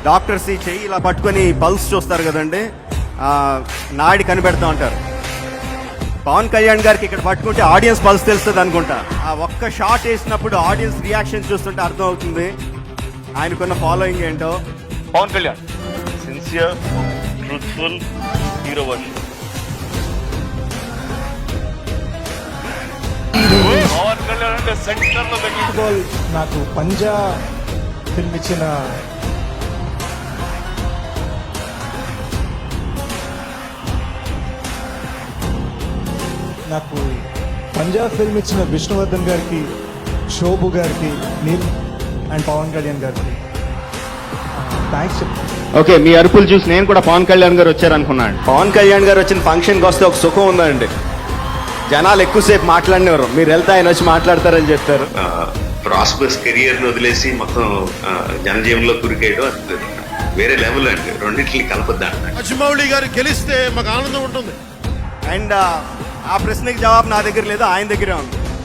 Doctors ఈ చెయ్యి ఇలా పట్టుకొని పల్స్ చూస్తారు కదండి, నాడి కనిపెడతా ఉంటారు. పవన్ కళ్యాణ్ గారికి ఇక్కడ పట్టుకుంటే ఆడియన్స్ పల్స్ తెలుస్తుంది అనుకుంటా. ఆ ఒక్క షాట్ వేసినప్పుడు ఆడియన్స్ రియాక్షన్ చూస్తుంటే అర్థం అవుతుంది ఆయనకున్న ఫాలోయింగ్ ఏంటో. Pawan Kalyan sincere, truthful hero version. Pawan Kalyan అంటే సెంటర్ లో పెట్టి నాకు పంజా ఫిల్మ్ ఇచ్చిన విష్ణువర్ధన్ గారికి, శోభు గారికి, నీల్ అండ్ పవన్ కళ్యాణ్ గారికి థ్యాంక్స్ చెప్తాను. ఓకే, మీ అరుపులు చూసి నేను కూడా పవన్ కళ్యాణ్ గారు వచ్చారనుకున్నాను. పవన్ కళ్యాణ్ గారు వచ్చిన ఫంక్షన్కి వస్తే ఒక సుఖం ఉందండి. జనాలు ఎక్కువసేపు మాట్లాడినవారు, మీరు వెళ్తే ఆయన వచ్చి మాట్లాడతారని చెప్తారు. ప్రాస్పరస్ కెరియర్ ని వదిలేసి మొత్తం జనజీవనంలో కురికేయడం అది వేరే లెవెల్ అండి. రెండింటిని కలపద్దా. అజ్మౌళి గారు గెలిస్తే మాకు ఆనందం ఉంటుంది. అండ్ ఆ ప్రశ్నకి జవాబు నా దగ్గర లేదు, ఆయన దగ్గరే ఉంది.